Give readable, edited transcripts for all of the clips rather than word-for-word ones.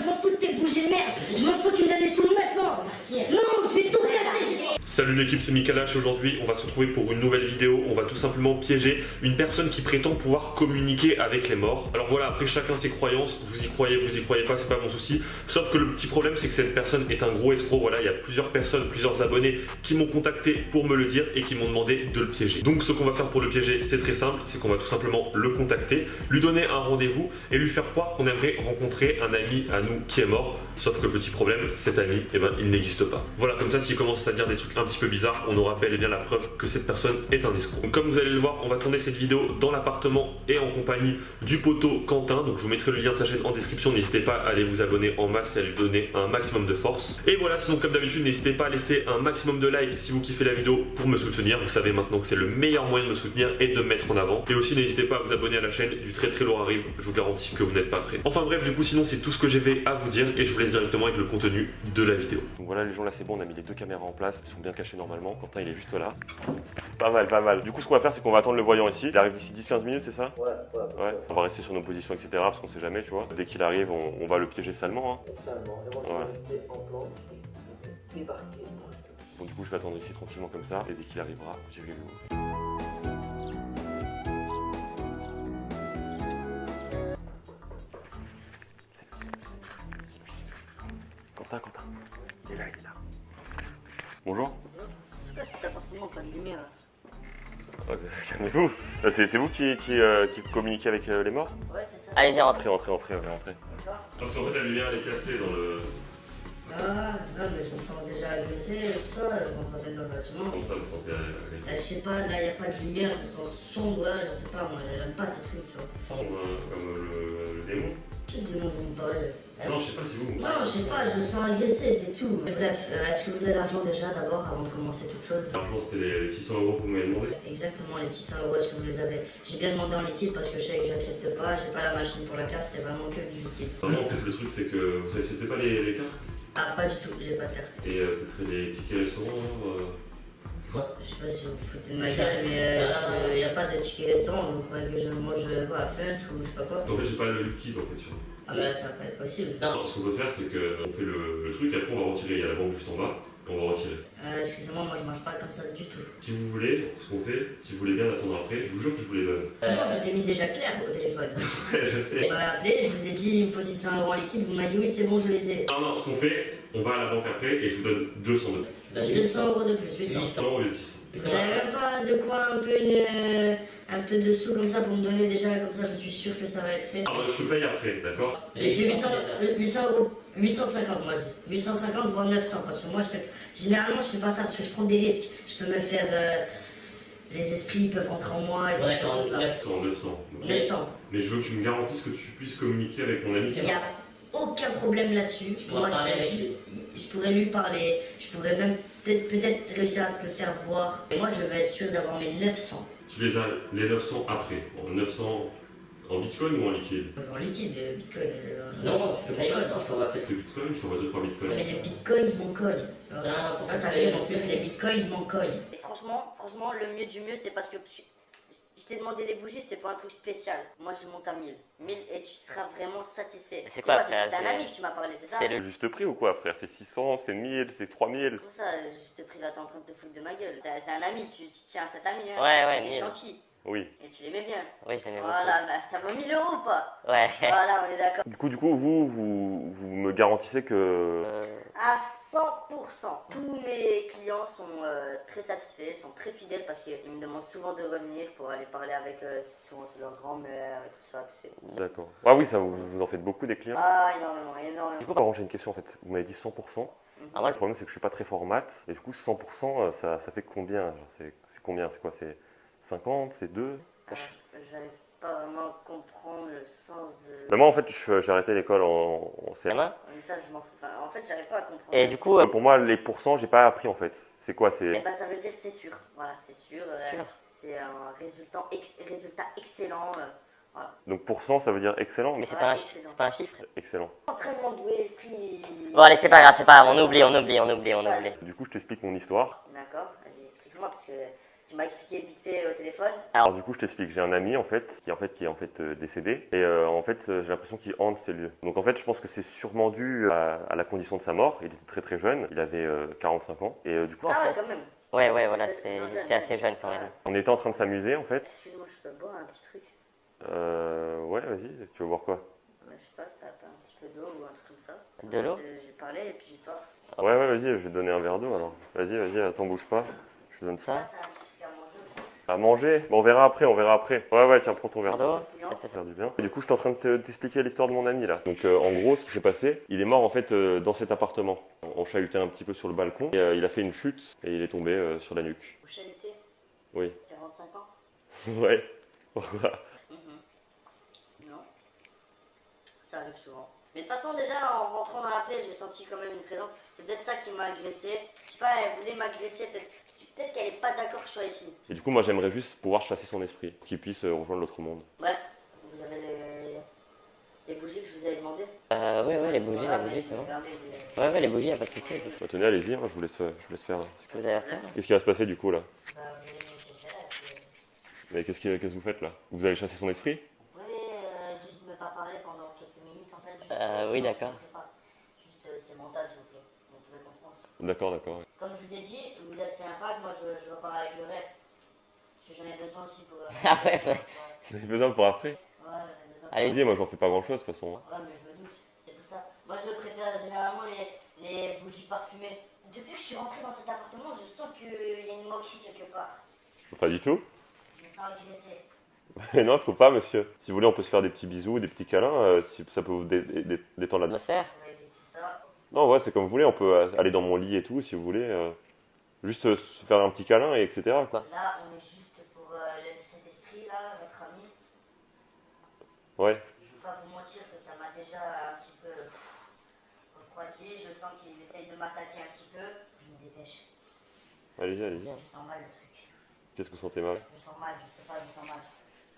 m'en fous de tes bougies de merde. Je m'en fous que tu me donnes les sous maintenant. Non, je vais tout casser. Salut l'équipe, c'est Mikalash. Aujourd'hui, on va se retrouver pour une nouvelle vidéo. On va tout simplement piéger une personne qui prétend pouvoir communiquer avec les morts. Alors voilà, après chacun ses croyances. Vous y croyez pas, c'est pas mon souci. Sauf que le petit problème, c'est que cette personne est un gros escroc. Voilà, il y a plusieurs personnes, plusieurs abonnés qui m'ont contacté pour me le dire et qui m'ont demandé de le piéger. Donc ce qu'on va faire pour le piéger, c'est très simple. C'est qu'on va tout simplement le contacter, lui donner un rendez-vous et lui faire croire qu'on aimerait rencontrer un ami à nous qui est mort. Sauf que petit problème, cet ami, eh ben, il n'existe pas. Voilà, comme ça, s'il commence à dire des trucs un petit peu bizarres, on aura bel et bien la preuve que cette personne est un escroc. Donc comme vous allez le voir, on va tourner cette vidéo dans l'appartement et en compagnie du poteau Quentin. Donc je vous mettrai le lien de sa chaîne en description. N'hésitez pas à aller vous abonner en masse et à lui donner un maximum de force. Et voilà, sinon comme d'habitude, n'hésitez pas à laisser un maximum de likes si vous kiffez la vidéo pour me soutenir. Vous savez maintenant que c'est le meilleur moyen de me soutenir et de me mettre en avant. Et aussi n'hésitez pas à vous abonner à la chaîne, du très lourd arrive. Je vous garantis que vous n'êtes pas prêts. Enfin bref, du coup sinon c'est tout ce que j'avais à vous dire et je vous laisse directement avec le contenu de la vidéo. Donc voilà les gens, là c'est bon, on a mis les deux caméras en place, ils sont bien cachés normalement. Quentin il est juste là. Pas mal, pas mal. Du coup ce qu'on va faire c'est qu'on va attendre le voyant ici. Il arrive d'ici 10-15 minutes, c'est ça? Ouais. On va rester sur nos positions etc parce qu'on sait jamais, tu vois. Dès qu'il arrive on va le piéger salement hein. Salement, et moi je vais rester en planque, débarquer. Bon du coup je vais attendre ici tranquillement comme ça et dès qu'il arrivera, j'ai vu vous. Quentin, il est là. Bonjour. Pourquoi cet appartement pas de lumière? Calmez-vous. C'est vous qui communiquez avec les morts? Ouais, c'est ça. Allez-y, rentrez. Entrez. Parce qu'en fait la lumière elle est cassée dans le... Ah, non, mais je me sens déjà agressé, tout ça, je me rappelle dans le bâtiment. Comment ça vous sentez agressé? Je sais pas, là, il n'y a pas de lumière, je me sens sombre, là, je sais pas, moi, j'aime pas ces trucs, tu vois. Sombre comme le démon? Quel démon vous me parlez? Non, je sais pas si vous... Non, je sais pas, je me sens agressé, c'est tout. Mais bref, est-ce que vous avez l'argent déjà d'abord avant de commencer toute chose? L'argent c'était les 600 € que vous m'avez demandé? Exactement, les 600 €, est-ce que vous les avez? J'ai bien demandé en liquide parce que je sais que j'accepte pas, j'ai pas la machine pour la carte, c'est vraiment que du liquide. Non, en fait le truc c'est que vous acceptez pas les cartes? Ah, pas du tout, j'ai pas de carte. Et peut-être les tickets restaurants, Je sais pas si vous vous foutez de ma gueule, mais il n'y a pas de ticket restaurant, vous croyez que je mange quoi, à Flunch ou je sais pas quoi? En fait j'ai pas le liquide en fait sur moi. Ah bah là ça va pas être possible. Non, ce qu'on peut faire c'est qu'on fait le truc, après on va retirer, il y a la banque juste en bas, et on va retirer. Excusez-moi, moi je mange pas comme ça du tout. Si vous voulez, ce qu'on fait, si vous voulez bien attendre après, je vous jure que je vous les donne. Pourtant c'était mis déjà clair au téléphone. Ouais, je sais. On m'a appelé, je vous ai dit il me faut 600 € en liquide, vous m'avez dit oui c'est bon je les ai. Non, ce qu'on fait, on va à la banque après et je vous donne 200 de plus. 200 € de plus, 800. 800 au lieu de 600. Vous avez même pas de quoi un peu de sous comme ça pour me donner déjà, comme ça je suis sûr que ça va être fait. Ah, bah, je te paye après, d'accord? Mais c'est 800 €, 850 moi je dis. 850 voire 900 parce que moi généralement je fais pas ça parce que je prends des risques. Je peux me faire... les esprits peuvent rentrer en moi et tout ça. 900. 900. Mais je veux que tu me garantisses que tu puisses communiquer avec mon ami. Il n'y a aucun problème là-dessus. Moi je pourrais lui parler, je pourrais même peut-être réussir à te le faire voir. Et moi je vais être sûr d'avoir mes 900. Tu les as les 900 après. En 900 en bitcoin ou en liquide? En liquide, bitcoin. Non, je te paye pas, non, je t'envoie Quelques bitcoins, je t'envoie 2-3 bitcoins. Mais les bitcoins, je m'en cogne. Pourquoi Ça fait en plus les bitcoins, je m'en cogne. Et franchement, le mieux du mieux, c'est parce que je t'ai demandé les bougies, c'est pas un truc spécial. Moi, je monte à 1000. 1000 et tu seras vraiment satisfait. C'est quoi, c'est un ami que tu m'as parlé, c'est ça? C'est le Juste prix ou quoi, frère? C'est 600, c'est 1000, c'est 3000. Comment ça, juste prix là, t'es en train de te foutre de ma gueule? C'est un ami, tu tiens à cet ami, hein? Ouais, T'es 1000. gentil. Oui. Et tu l'aimais bien. Oui, je l'aimais beaucoup. Voilà, bah, ça vaut 1000 € ou pas? Ouais. Voilà, on est d'accord. Du coup, vous me garantissez que... À 100%. Tous mes clients sont très satisfaits, sont très fidèles parce qu'ils me demandent souvent de revenir pour aller parler avec souvent leur grand-mère et tout ça, tu sais. D'accord. Ah oui, ça vous en faites beaucoup des clients? Ah, énormément. Du coup, par contre, j'ai une question en fait. Vous m'avez dit 100%. Ah, moi, Le problème, c'est que je suis pas très fort en maths. Et du coup, 100%, ça fait combien? Genre, c'est combien? C'est quoi? C'est 50? C'est 2? J'arrive pas vraiment à comprendre le sens de... Moi, en fait, j'ai arrêté l'école en CM1. Mais ça, je m'en fous. Enfin, en fait, j'arrive pas à comprendre. Et du coup, Pour moi, les pourcents, j'ai pas appris en fait. C'est quoi? Eh ben, ça veut dire que c'est sûr. Voilà, c'est sûr. Sûr. C'est un résultat excellent. Voilà. Donc, pourcent, ça veut dire excellent? mais c'est Ouais, pas un chiffre. Excellent. Entraînement doué, esprit... Bon, allez, c'est pas grave, on oublie. Du coup, je t'explique mon histoire. D'accord, vas-y, explique-moi parce que m'as expliqué vite fait au téléphone. Alors du coup, je t'explique. J'ai un ami en fait qui est décédé et en fait, j'ai l'impression qu'il hante ces lieux. Donc en fait, je pense que c'est sûrement dû à la condition de sa mort. Il était très très jeune. Il avait 45 ans et du coup, Ah ouais, quand même. Ouais, voilà, il était assez jeune quand même. on était en train de s'amuser en fait. Excuse-moi, je peux boire un petit truc. Ouais, vas-y. Tu veux boire quoi? Je sais pas si t'as pas un petit peu d'eau ou un truc comme ça. De l'eau? J'ai parlé et puis j'ai soif. Ouais, vas-y. Je vais te donner un verre d'eau alors. Vas-y. Attends, bouge pas. Je te donne ça. Ça? T'as un petit truc à manger aussi. À manger? Bon, on verra après. Ouais, tiens, prends ton verre d'eau. Pardon? Ça peut Faire du bien. Et du coup, je suis en train de t'expliquer l'histoire de mon ami là. Donc, en gros, ce qui s'est passé, il est mort en fait dans cet appartement. On chahutait un petit peu sur le balcon et il a fait une chute et il est tombé sur la nuque. Vous chalutez? Oui. 45 ans? Ouais. Pourquoi? Non. Ça arrive souvent. Mais de toute façon, déjà, en rentrant dans la plaie, j'ai senti quand même une présence. C'est peut-être ça qui m'a agressé. Je sais pas, elle voulait m'agresser. Peut-être qu'elle est pas d'accord que je sois ici. Et du coup, moi, j'aimerais juste pouvoir chasser son esprit, pour qu'il puisse rejoindre l'autre monde. Bref, vous avez les bougies que je vous avais demandé? Ouais, les bougies, c'est bon. Ouais, les bougies, y'a pas de souci. Bah, tenez, allez-y, hein, je vous laisse faire. Ce que vous avez à faire. Qu'est-ce qui va se passer du coup là? Bah, vous allez me laisser faire. Et puis, Mais qu'est-ce que vous faites là? Vous allez chasser son esprit? Vous pouvez juste me pas parler pendant quelques minutes en fait. Juste, Oui, non, d'accord. je ne pas. Juste, c'est mental s'il vous plaît. Vous pouvez comprendre. D'accord. Comme je vous ai dit, vous achetez un pack, moi je repars avec le reste. Parce que j'en ai besoin aussi pour. Ah ouais. Vous avez besoin pour après? Ouais, j'en ai besoin. Allez. Vas-y, moi j'en fais pas grand chose de toute façon. Ouais, mais je me doute, c'est pour ça. Moi je préfère généralement les bougies parfumées. Depuis que je suis rentrée dans cet appartement, je sens qu'il y a une moquerie quelque part. Pas du tout. Je me sens agressée. Mais non, faut pas, monsieur. Si vous voulez, on peut se faire des petits bisous, des petits câlins, si ça peut vous détendre la. Atmosphère? On va éviter ça. Non, ouais, c'est comme vous voulez, on peut aller dans mon lit et tout, si vous voulez. Juste se faire un petit câlin, et etc. Quoi. Là, on est juste pour cet esprit-là, votre ami. Ouais. Je ne vais pas vous mentir que ça m'a déjà un petit peu refroidi. Je sens qu'il essaye de m'attaquer un petit peu. Je me dépêche. Allez-y. Je sens mal le truc. Qu'est-ce que vous sentez mal? Je sens mal, je sais pas, je sens mal.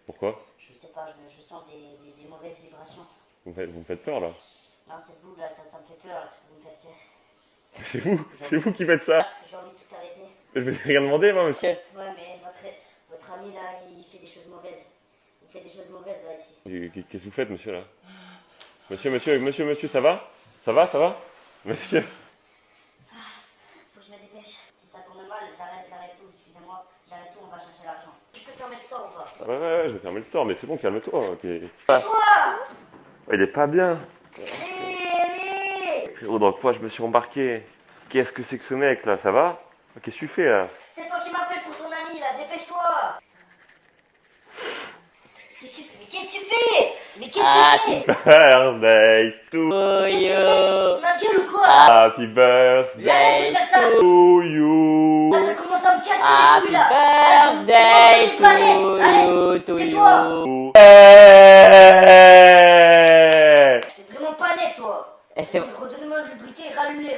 Pourquoi? Je sais pas, je sens des mauvaises vibrations. Vous me faites peur là. Non, c'est vous là, ça me fait peur, là, ce que vous me faites faire. C'est vous qui faites ça. J'ai envie de tout arrêter. Je vous ai rien demandé, moi, monsieur. Ouais, mais votre ami là, il fait des choses mauvaises. Il fait des choses mauvaises là ici. Et qu'est-ce que vous faites, monsieur là? Monsieur, ça va? Ça va? Monsieur. Faut que je me dépêche. Si ça tourne mal, j'arrête tout, excusez-moi. J'arrête tout, on va chercher l'argent. Tu peux fermer le store ou pas? Ouais, je vais fermer le store, mais c'est bon, calme-toi. Ok. Toi! Il est pas bien. Allez! Frérot, dans quoi je me suis embarqué? Qu'est-ce que c'est que ce mec là? Ça va? Qu'est-ce que tu fais là? C'est toi qui m'appelles pour ton ami là, dépêche-toi! Mais qu'est-ce que tu fais? Mais qu'est-ce que tu fais? Birthday to Qu'est-ce que tu fais? Ma gueule ou quoi? Happy birthday Mais arrête de faire ça! to you. Ah, ça commence à me casser les couilles là! Birthday Arrête! to Tais-toi! you. T'es vraiment pas net toi! Et c'est Redonnez-moi le briquet, rallume-les!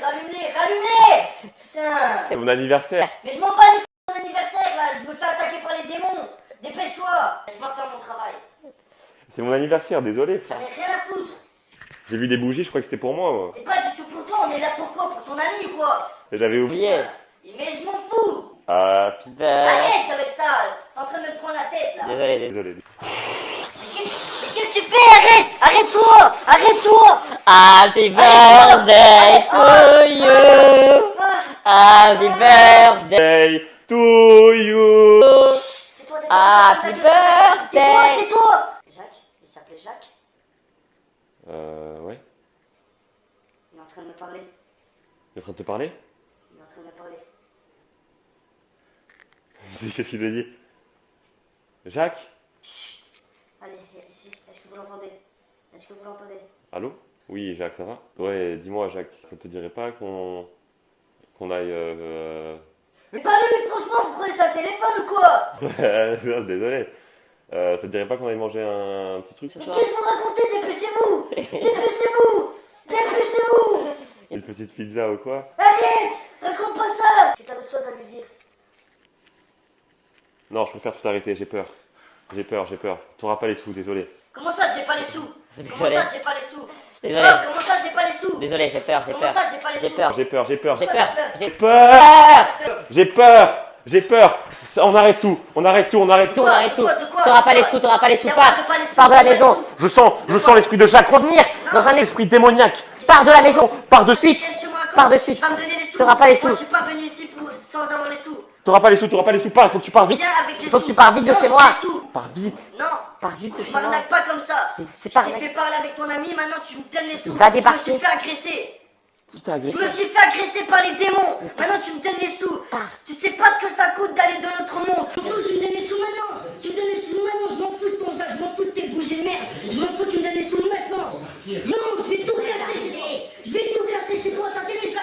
Putain! C'est mon anniversaire. Mais je m'en bats les couilles de mon anniversaire là! Je me fais attaquer par les démons! Dépêche-toi! Laisse-moi faire mon travail! C'est mon anniversaire, désolé. J'en ai rien à foutre! J'ai vu des bougies, je crois que c'était pour moi. C'est pas du tout pour toi, on est là pour quoi? Pour ton ami ou quoi? Et j'avais oublié. oublié. Mais je m'en fous! Happy. Arrête avec ça! T'es en train de me prendre la tête là! Désolé. Mais qu'est-ce que tu fais? Arrête-toi! Arrête-toi! Happy birthday to you. Happy birthday. Day to you. Tais-toi, Happy birthday. Tais-toi! Jacques? Il s'appelait Jacques? Ouais. Il est en train de me parler. Il est en train de te parler? Il est en train de me parler. Qu'est-ce qu'il t'a dit? Jacques? Allez, ici. Est-ce que vous l'entendez? Est-ce que vous l'entendez? Allô? Oui, Jacques, ça va? Ouais, dis-moi, Jacques, ça te dirait pas qu'on aille... Mais parlez-lui franchement, vous prenez ça au téléphone ou quoi? Non, désolé. Ça te dirait pas qu'on aille manger un petit truc ce Mais soir? qu'est-ce que vous racontez? Dépêchez-vous! Dépêchez-vous! Dépêchez-vous! Une petite pizza ou quoi? Arrête! Raconte pas ça! T'as d'autres choses à lui dire. Non, je préfère tout arrêter, j'ai peur. T'auras pas les sous, désolé. Comment ça, j'ai pas les sous? Comment Désolé. ça, j'ai pas les sous? Désolé. Oh, comment ça, j'ai pas les sous? Désolé, j'ai peur. Comment ça, j'ai pas les sous? J'ai peur. J'ai peur. J'ai peur. J'ai peur. On arrête tout, on arrête tout, on arrête tout. On arrête tout. De quoi T'auras pas les sous, t'auras pas les sous. Y a Pars, pas les sous, pars de la y a pas les maison. sous. Je sens l'esprit de Jacques revenir dans un esprit démoniaque. Pars de la maison. Pars de suite. Laisse-moi encore. Pars de suite. Tu vas me donner les sous. T'auras pas les sous. Moi, je suis pas venu ici sans avoir les sous. T'auras pas les sous, pars, il faut que tu pars vite. Viens avec les sous. Faut que tu pars vite de Non, chez je moi. veux les sous. Pars vite. Non. Pars vite de Je chez moi. m'arnaque pas comme ça. C'est Je pas t'ai arnaque. fait parler avec ton ami, maintenant tu me donnes les sous. Va débarquer. Je me suis fait agresser. Qui t'a Je agressé? me suis fait agresser par les démons. Maintenant tu me donnes les sous. Tu sais pas ce que ça coûte d'aller dans notre monde. Je m'en fous, tu me donnes les sous maintenant. Tu me donnes les sous maintenant. Je m'en fous de ton Jacques. Je m'en fous de tes bougies de merde. Je m'en fous, tu me donnes les sous maintenant. Non, je vais tout casser chez toi. Je vais tout casser chez toi. Ta télé, je